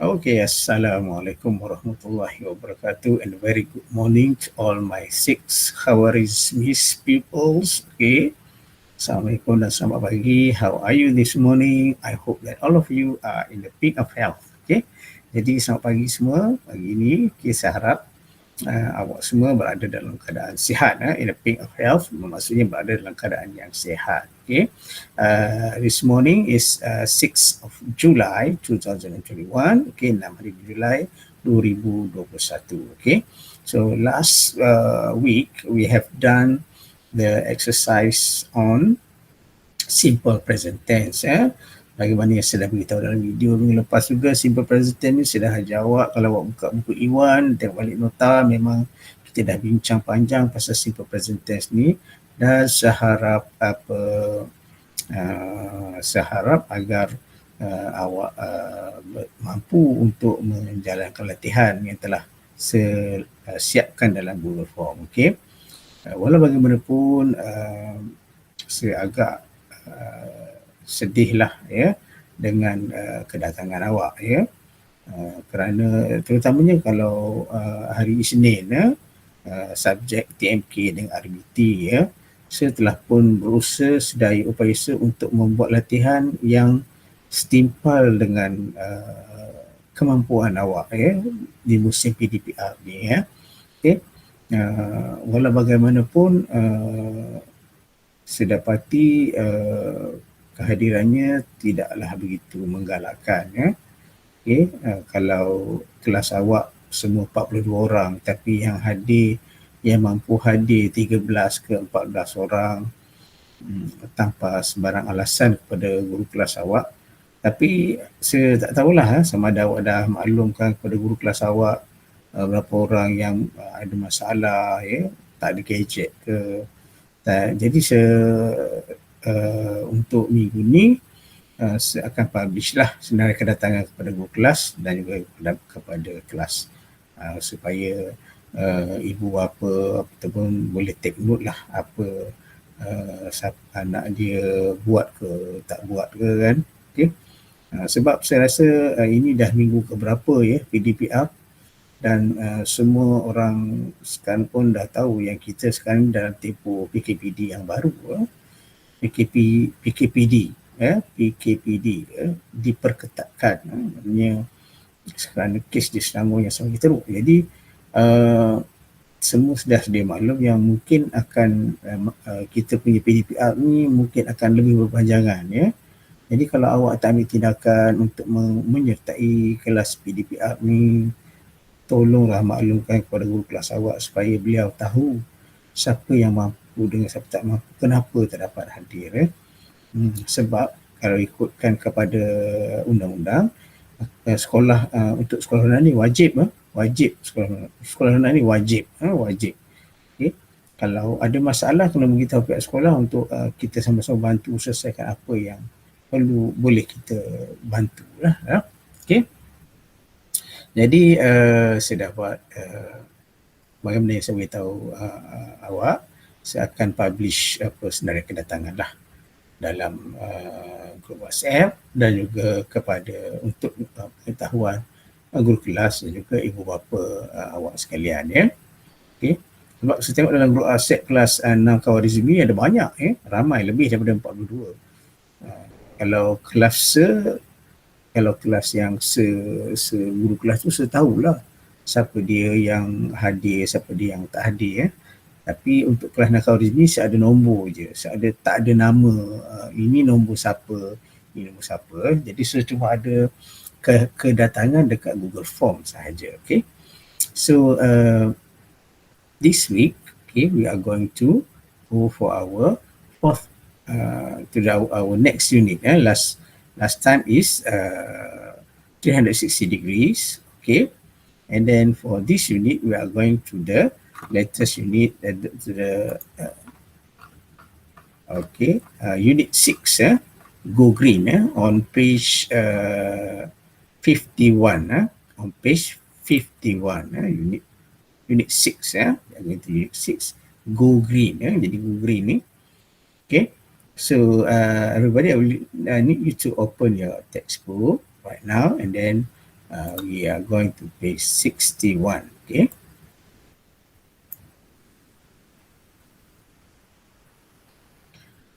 Okay, Assalamualaikum warahmatullahi wabarakatuh, and very good morning to all my six Khawarizmis peoples. Okay, Assalamualaikum dan selamat pagi. How are you this morning? I hope that all of you are in the peak of health. Okay, jadi selamat pagi semua. Pagi ini, okay, saya harap awak semua berada dalam keadaan sihat. In the peak of health maksudnya berada dalam keadaan yang sihat. Okay. This morning is 6th of July 2021. Okay, 6 hari Julai 2021. Okay. So last week we have done the exercise on simple present tense. Bagaimana yang saya dah beritahu dalam video minggu lepas juga, simple present tense ni saya dah jawab. Kalau awak buka buku Iwan, tengok balik nota, memang kita dah bincang panjang pasal simple present tense ni. Dan saya harap saya harap agar awak mampu untuk menjalankan latihan yang telah saya siapkan dalam Google Form. Okay. Walau bagaimanapun, saya agak sedihlah ya dengan kedatangan awak ya, kerana terutamanya kalau hari Isnin subjek TMK dengan RBT ya, saya telah pun berusaha sedaya upaya saya untuk membuat latihan yang setimpal dengan kemampuan awak ya di musim PDPR ni ya. Okay. Walau bagaimanapun saya dapati kehadirannya tidaklah begitu menggalakkan ya. Okay. Kalau kelas awak semua 42 orang tapi yang hadir, yang mampu hadir 13 ke 14 orang tanpa sebarang alasan kepada guru kelas awak. Tapi saya tak tahulah sama ada awak dah maklumkan kepada guru kelas awak berapa orang yang ada masalah ya, tak ada gadget ke. Jadi saya untuk minggu ni saya akan publish lah senarai kedatangan kepada guru kelas dan juga kepada kelas supaya ibu bapa ataupun boleh take note lah apa anak dia buat ke tak buat ke kan. Okay. Sebab saya rasa ini dah minggu keberapa ya PDPR, dan semua orang sekarang pun dah tahu yang kita sekarang dalam tempoh PKPD yang baru. PKPD diperketatkan. Maknanya sekarang kes di Selangor yang semakin teruk. Jadi semua sudah sedia maklum yang mungkin akan kita punya PDPR ni mungkin akan lebih berpanjangan ya. Jadi kalau awak tak ambil tindakan untuk menyertai kelas PDPR ni, tolonglah maklumkan kepada guru kelas awak supaya beliau tahu siapa yang mampu dengan siapa tak mampu, kenapa tak dapat hadir ya. Sebab kalau ikutkan kepada undang-undang, sekolah untuk sekolah rendah ni wajib sekolah rendah ni wajib. Okay. Kalau ada masalah kena beritahu pihak sekolah untuk kita sama-sama bantu selesaikan apa yang perlu, boleh kita bantulah ya. Okay. Jadi saya dapat bagaimana yang saya beritahu awak, saya akan publish senarai kedatangan lah dalam grup WhatsApp dan juga kepada untuk pengetahuan guru kelas dan juga ibu bapa awak sekalian ya. Okay. Sebab saya tengok dalam grup WhatsApp kelas 6 Khawarizmi ada banyak ya, ramai lebih daripada 42. Kalau kelas yang guru kelas tu saya tahulah siapa dia yang hadir, siapa dia yang tak hadir ya. Tapi untuk kelas Khawarizmi saya ada nombor je, tak ada nama, ini nombor siapa, ini nombor siapa. Jadi saya cuma ada kedatangan dekat Google Form sahaja. Okay. So this week, okay, we are going to go for our fourth our next unit. Last time is 360 degrees. Okay. And then for this unit, we are going to the latest unit, unit 6, go green on page 51. On page 51, unit 6 unit 6, go green jadi go green ni. Okay. So everybody, I need you to open your textbook right now, and then We are going to page 61. Okay.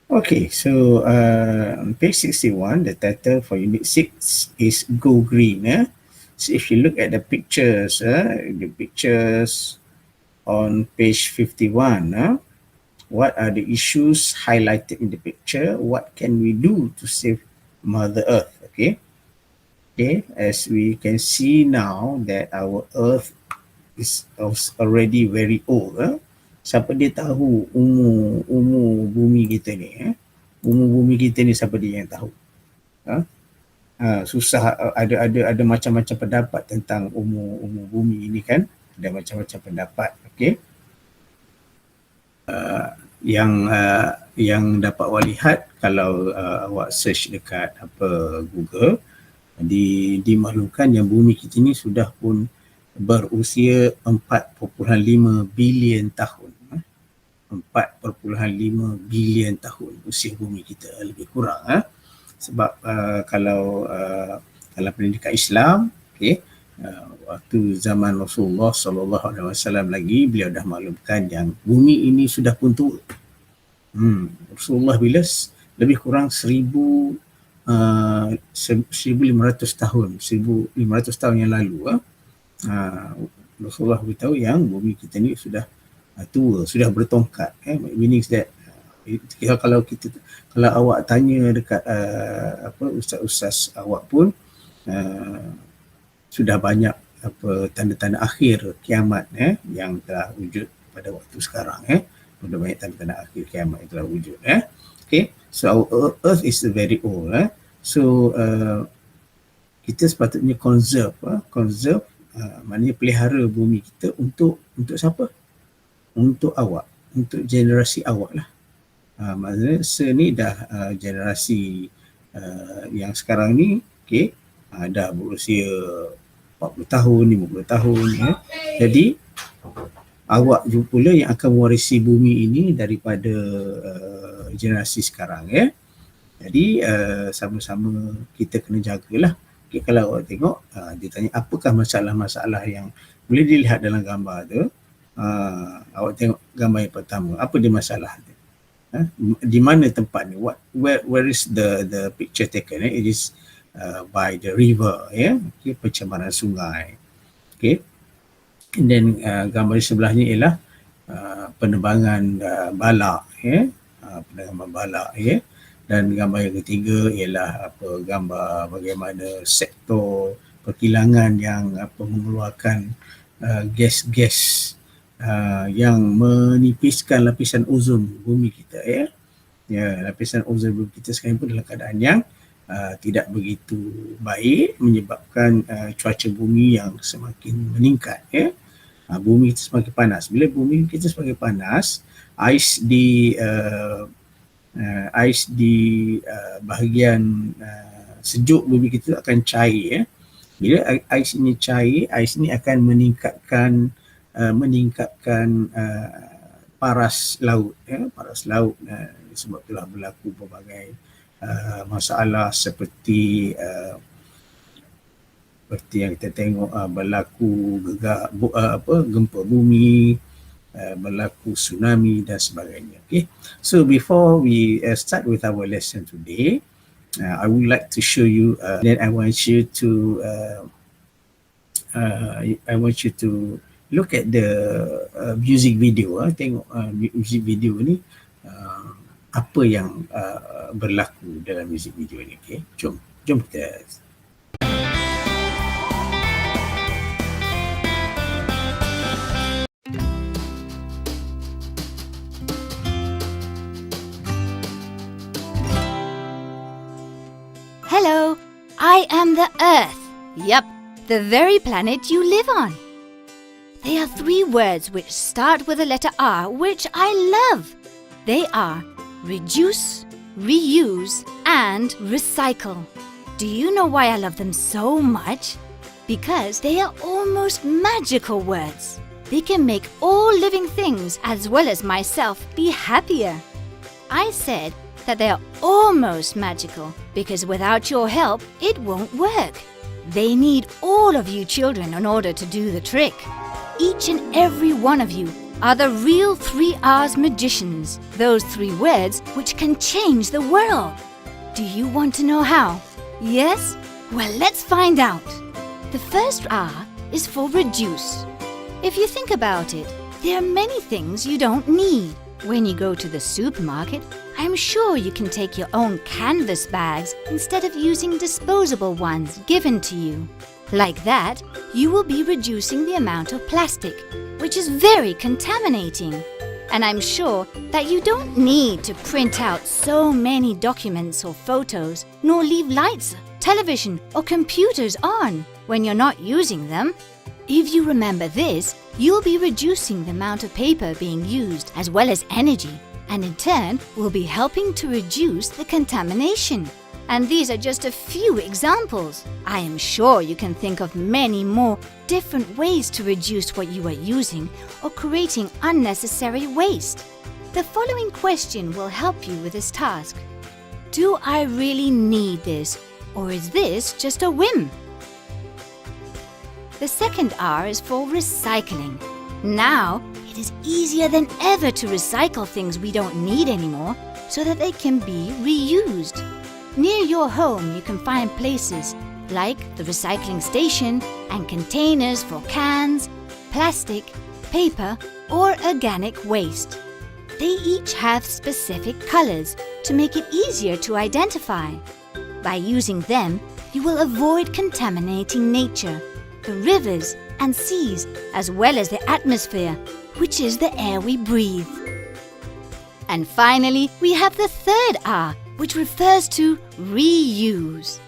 Okay, so on page 61, the title for Unit 6 is Go Green. So if you look at the pictures on page 51, what are the issues highlighted in the picture? What can we do to save Mother Earth? Okay, as we can see now that our Earth is already very old. Siapa dia tahu umur bumi kita ni? Umur bumi kita ni siapa dia yang tahu? Susah, ada macam-macam pendapat tentang umur bumi ini kan? Ada macam-macam pendapat. Okay. Yang dapat awak lihat kalau awak search dekat Google, dimaklumkan yang bumi kita ni sudah pun berusia 4.5 bilion tahun. 4.5 bilion tahun usia bumi kita, lebih kurang. Sebab kalau pendidikan Islam, okay, waktu zaman Rasulullah SAW lagi, beliau dah maklumkan yang bumi ini sudah pun tua. Rasulullah bila lebih kurang 1500 tahun yang lalu, Rasulullah beritahu yang bumi kita ni sudah tua, sudah bertongkat. Meaning that kalau awak tanya dekat ustaz-ustaz awak pun, sudah banyak tanda-tanda akhir kiamat yang telah wujud pada waktu sekarang. Sudah banyak tanda-tanda akhir kiamat yang telah wujud. Okay, so our Earth is very old. So kita sepatutnya conserve, maknanya pelihara bumi kita untuk siapa? Untuk awak, untuk generasi awak lah. Maksudnya ni dah generasi yang sekarang ni, okay, dah berusia 40 tahun, 50 tahun. Jadi awak juga pula yang akan mewarisi bumi ini daripada generasi sekarang. Jadi sama-sama kita kena jagalah. Okay, kalau awak tengok, dia tanya apakah masalah-masalah yang boleh dilihat dalam gambar tu. Awak tengok gambar yang pertama, apa dia masalah tu? Di mana tempat ni? Where is the picture taken? It is by the river, okay, pencemaran sungai. Okay. And then gambar di sebelahnya ialah penerbangan balak, penerbangan balak, dan gambar yang ketiga ialah gambar bagaimana sektor perkilangan yang mengeluarkan gas-gas yang menipiskan lapisan ozon bumi kita. Lapisan ozon bumi kita sekarang pun dalam keadaan yang tidak begitu baik, menyebabkan cuaca bumi yang semakin meningkat. Bumi kita semakin panas. Bila bumi kita semakin panas, ais di bahagian sejuk bumi kita akan cair. Bila ais ini cair, ais ini akan meningkatkan paras laut. Paras laut, sebab itulah berlaku berbagai masalah seperti yang kita tengok, berlaku gempa bumi, berlaku tsunami dan sebagainya. Okay, so before we start with our lesson today, I would like to show you. Then I want you to look at the music video. Tengok music video ni, apa yang berlaku dalam music video ni. Okay, jom kita. Hello, I am the Earth. Yup, the very planet you live on. There are 3 words which start with the letter R, which I love. They are reduce, reuse, and recycle. Do you know why I love them so much? Because they are almost magical words. They can make all living things, as well as myself, be happier. I said that they are almost magical because without your help, it won't work. They need all of you children in order to do the trick. Each and every one of you are the real 3 R's magicians, those 3 words which can change the world. Do you want to know how? Yes? Well, let's find out. The first R is for reduce. If you think about it, there are many things you don't need. When you go to the supermarket, I'm sure you can take your own canvas bags instead of using disposable ones given to you. Like that, you will be reducing the amount of plastic, which is very contaminating. And I'm sure that you don't need to print out so many documents or photos, nor leave lights, television, or computers on when you're not using them. If you remember this, you'll be reducing the amount of paper being used as well as energy, and in turn will be helping to reduce the contamination. And these are just a few examples. I am sure you can think of many more different ways to reduce what you are using or creating unnecessary waste. The following question will help you with this task. Do I really need this, or is this just a whim? The second R is for recycling. Now, it is easier than ever to recycle things we don't need anymore so that they can be reused. Near your home, you can find places like the recycling station and containers for cans, plastic, paper, or organic waste. They each have specific colors to make it easier to identify. By using them, you will avoid contaminating nature, the rivers and seas, as well as the atmosphere, which is the air we breathe. And finally, we have the third R, which refers to reuse.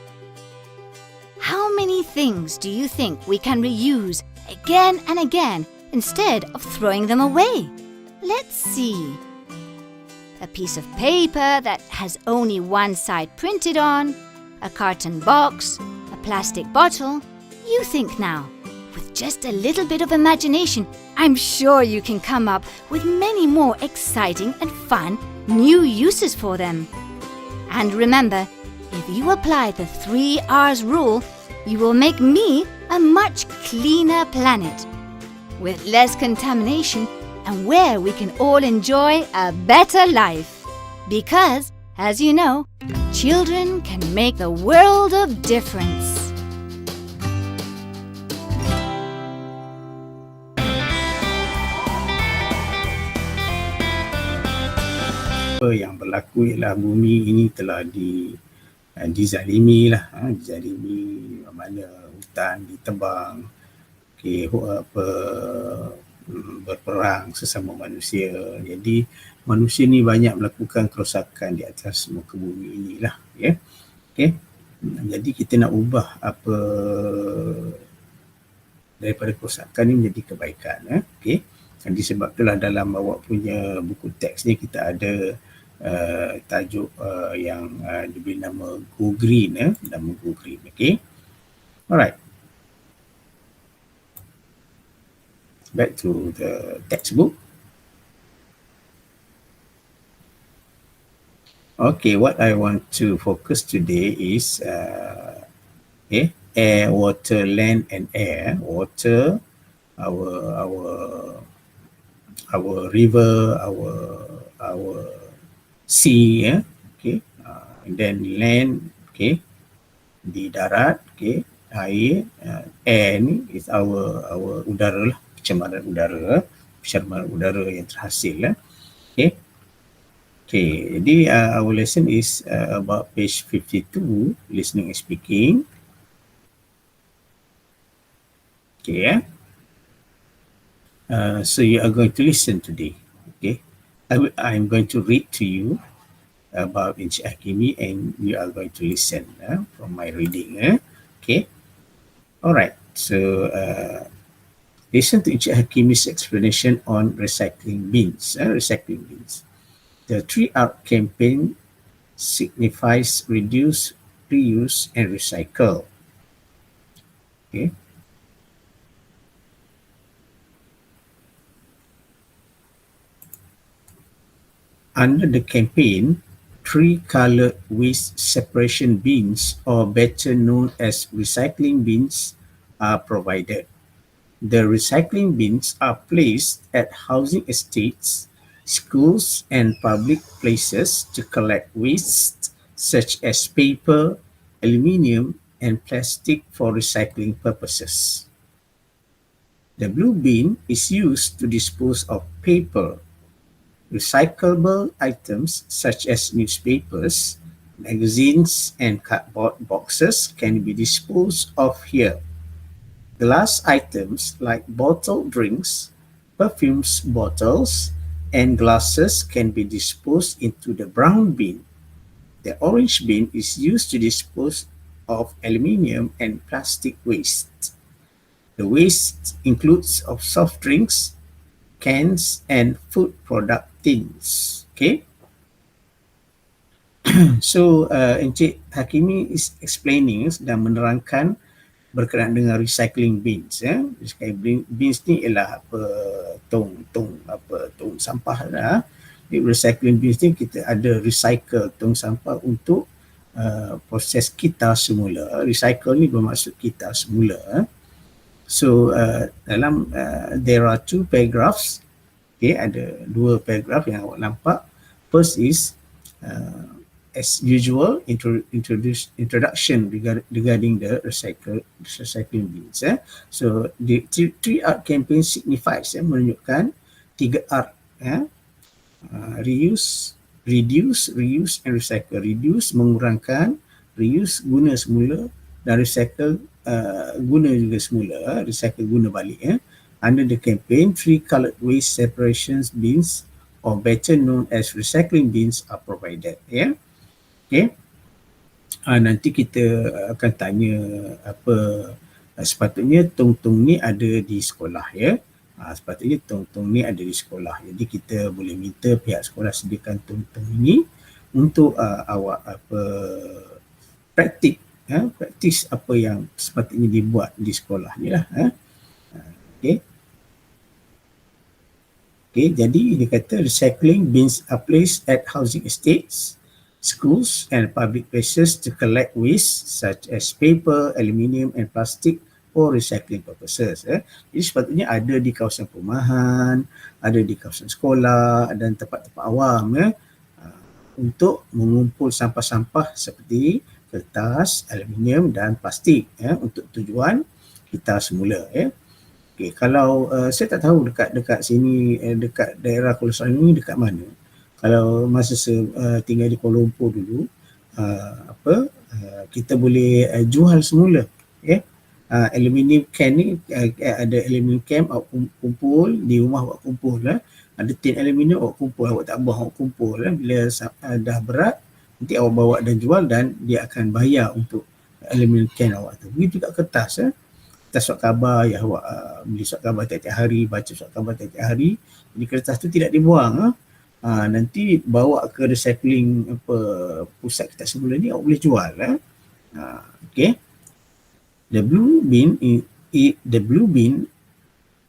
How many things do you think we can reuse again and again instead of throwing them away? Let's see. A piece of paper that has only one side printed on, a carton box, a plastic bottle. You think now. With just a little bit of imagination, I'm sure you can come up with many more exciting and fun new uses for them. And remember, if you apply the 3 R's rule, you will make me a much cleaner planet with less contamination and where we can all enjoy a better life. Because, as you know, children can make the world of difference. Apa yang berlaku ialah bumi ini telah dizalimi lah, dizalimi, mana hutan ditebang, berperang sesama manusia. Jadi manusia ni banyak melakukan kerosakan di atas muka bumi inilah, ya. Okey. Jadi kita nak ubah apa daripada kerosakan ni menjadi kebaikan, okey. Dan disebab itulah dalam awak punya buku teks ni kita ada tajuk yang diberi nama Go Green, nama Go Green, okey. Alright. Back to the textbook. Okay, what I want to focus today is air, water, land, and air. Water, our river, our sea, okay, and then land, okay, di darat, okay, air, air ni is our udara lah, pencemaran udara yang terhasil lah, okay. Okay, jadi our lesson is about page 52, listening and speaking. Okay, so you are going to listen today. Okay, I'm going to read to you about Encik Hakimi and you are going to listen from my reading. Okay, alright. So listen to Encik Hakimi's explanation on recycling bins. The 3R campaign signifies reduce, reuse, and recycle. Okay. Under the campaign, three-colored waste separation bins, or better known as recycling bins, are provided. The recycling bins are placed at housing estates, schools, and public places to collect waste such as paper, aluminium, and plastic for recycling purposes. The blue bin is used to dispose of paper. Recyclable items such as newspapers, magazines, and cardboard boxes can be disposed of here. Glass items like bottled drinks, perfumes bottles, and glasses can be disposed into the brown bin. The orange bin is used to dispose of aluminium and plastic waste. The waste includes of soft drinks, cans, and food product tins. Okay. So, Encik Hakimi is explaining dan menerangkan berkenaan dengan recycling bins. Recycling bins ni ialah apa tong sampah lah. Di recycling bins ni kita ada recycle tong sampah untuk proses kita semula. Recycle ni bermaksud kita semula. So dalam there are two paragraphs. Okay, ada dua paragraf yang awak nampak. First is as usual introduction regarding the recycling bins. So the 3R campaign signifies menunjukkan 3R. Reuse, reduce, reuse and recycle. Reduce mengurangkan, reuse guna semula, dan recycle guna juga semula, recycle guna balik. Under the campaign, three-colored waste separation bins, or better known as recycling bins, are provided. Okay. Nanti kita akan tanya apa sepatutnya tong-tong ni ada di sekolah sepatutnya tong-tong ni ada di sekolah. Jadi kita boleh minta pihak sekolah sediakan tong-tong ini untuk awak praktis apa yang sepatutnya dibuat di sekolah ni lah. Okay, jadi dia kata recycling bins are placed at housing estates, schools and public places to collect waste such as paper, aluminium and plastic for recycling purposes. Jadi sepatutnya ada di kawasan perumahan, ada di kawasan sekolah dan tempat-tempat awam untuk mengumpul sampah-sampah seperti kertas, aluminium dan plastik untuk tujuan kita semula. Okay, kalau saya tak tahu dekat sini, dekat daerah Kuala Selangor ni dekat mana. Kalau masa saya tinggal di Kuala Lumpur dulu, kita boleh jual semula. Aluminium can ni, ada aluminium can awak kumpul, di rumah awak kumpul lah. Ada tin aluminium awak kumpul, awak tak buang, awak kumpul lah. Bila dah berat, nanti awak bawa dan jual dan dia akan bayar untuk aluminium can awak tu. Begitu juga kertas. Kertas surat khabar, ya awak beli surat khabar tiap-tiap hari, baca surat khabar tiap-tiap hari. Jadi kertas tu tidak dibuang. Nanti bawa ke recycling pusat kita semula ni awak boleh jual. Okay. The blue bin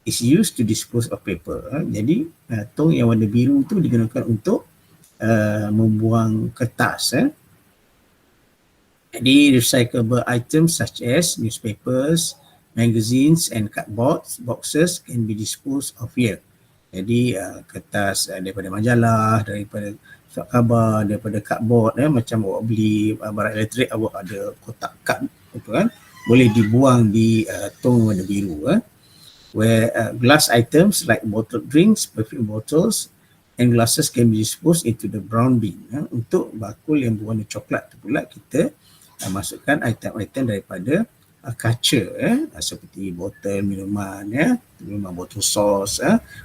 is used to dispose of paper. Jadi tong yang warna biru tu digunakan untuk membuang kertas. Jadi recyclable items such as newspapers, magazines and cardboard boxes can be disposed of here. Jadi kertas daripada majalah, daripada surat khabar, daripada cardboard, macam awak beli barang elektrik, awak ada kotak kad boleh dibuang di tong warna biru. Where glass items like bottled drinks, perfume bottles and glasses can be disposed into the brown bin. Untuk bakul yang berwarna coklat tu pula kita masukkan item-item daripada kaca, seperti botol minuman, minuman botol sos,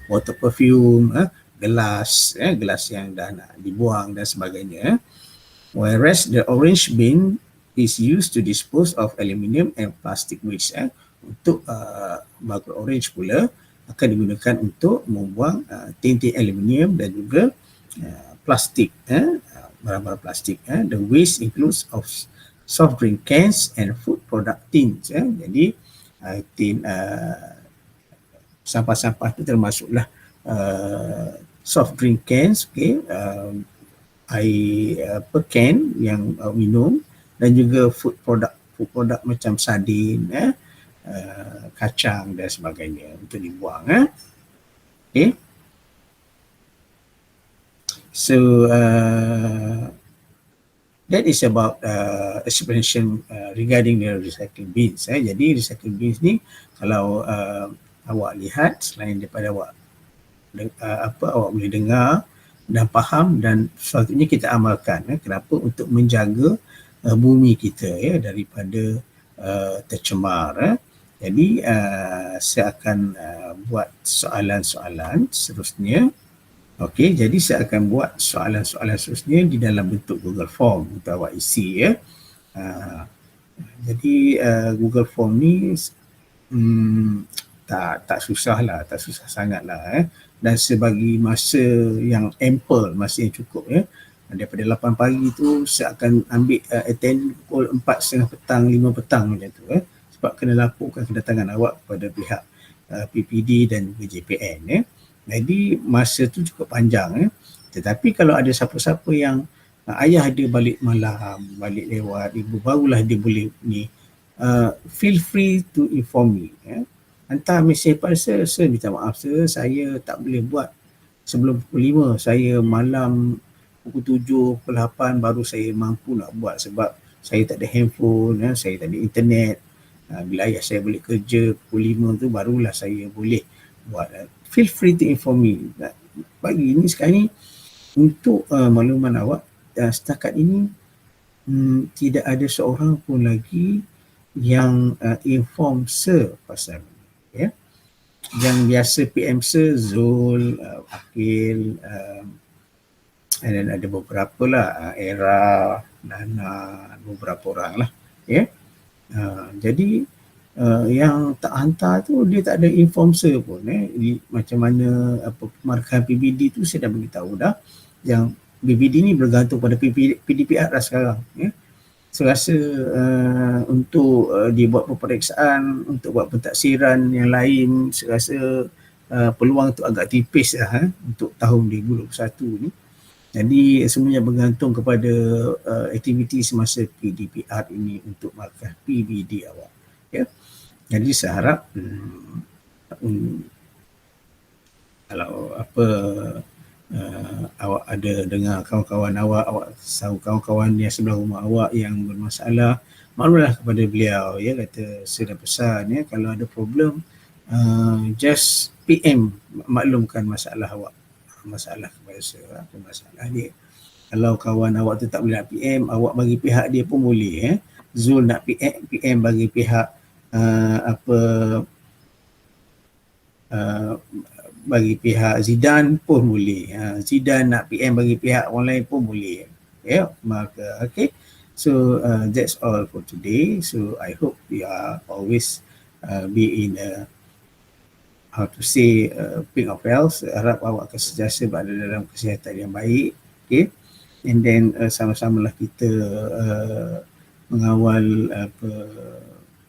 botol perfume, gelas yang dah nak dibuang dan sebagainya. Whereas the orange bin is used to dispose of aluminium and plastic waste. Untuk bakul orange pula akan digunakan untuk membuang tin-tin aluminium dan juga plastik, barang-barang plastik. The waste includes of soft drink cans and food product tins. Jadi tin sampah-sampah tu termasuklah soft drink cans, air can yang minum, dan juga food product macam sardin, kacang dan sebagainya untuk dibuang. Okay. So that is about explanation regarding the recycling bins. Jadi recycling bins ni kalau awak lihat, selain daripada awak awak boleh dengar dan faham, dan sepatutnya kita amalkan. Kenapa? Untuk menjaga bumi kita daripada tercemar. Jadi saya akan buat soalan-soalan seterusnya. Okey, jadi saya akan buat soalan-soalan seterusnya di dalam bentuk Google Form untuk awak isi. Jadi Google Form ni tak susah lah, tak susah sangat lah. Dan sebagi masa yang ample, masa yang cukup daripada 8 pagi tu saya akan ambil attend pukul 4:30 petang, 5 petang macam tu. Sebab kena laporkan kedatangan awak kepada pihak PPD dan JPN. Jadi masa tu cukup panjang. Tetapi kalau ada siapa-siapa yang ayah dia balik malam, balik lewat, ibu barulah dia boleh ni, feel free to inform me. Hantar mesej pada saya, minta maaf saya tak boleh buat sebelum pukul 5, saya malam pukul 7, pukul 8 baru saya mampu nak buat sebab saya tak ada handphone, saya tak ada internet. Bila ayah saya balik kerja pukul 5 tu barulah saya boleh buat. Feel free to inform me. Pagi ni sekarang ni untuk makluman awak, setakat ini tidak ada seorang pun lagi yang inform pasal ni. Yang biasa PM Zul, Akil, dan ada beberapa lah, Era, Nana, beberapa orang lah. Jadi yang tak hantar tu dia tak ada inform pun. Macam mana pemarkahan PBD tu saya dah beritahu dah. Yang PBD ni bergantung pada PDPR dah sekarang. Saya rasa untuk dibuat peperiksaan, untuk buat pentaksiran yang lain, saya rasa peluang tu agak tipis lah untuk tahun 2021 ni. Jadi semuanya bergantung kepada aktiviti semasa PDPR ini untuk markah PBD awak. Jadi saya harap kalau awak ada dengar kawan-kawan awak tahu kawan-kawan yang sebelah rumah awak yang bermasalah, maklumlah kepada beliau, kata saya dah pesan, kalau ada problem just PM, maklumkan masalah awak, masalah kepada saya, apa masalah dia. Kalau kawan awak tu tak boleh nak PM, awak bagi pihak dia pun boleh. Zul nak PM bagi pihak bagi pihak Zidan pun boleh. Zidan nak PM bagi pihak orang lain pun boleh. Maka okay. So that's all for today. So I hope we are always be in how to say peak of health. Harap awak akan sentiasa berada dalam kesihatan yang baik. Okay. And then sama-samalah kita mengawal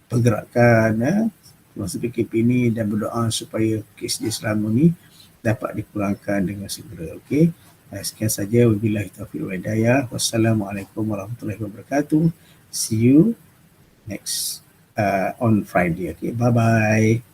pergerakan masa PKP ni dan berdoa supaya kes di Selangor ni dapat dikurangkan dengan segera. Okey. Sekian saja, wabillahi taufiq wal hidayah. Wassalamualaikum warahmatullahi wabarakatuh. See you next on Friday. Okay, bye bye.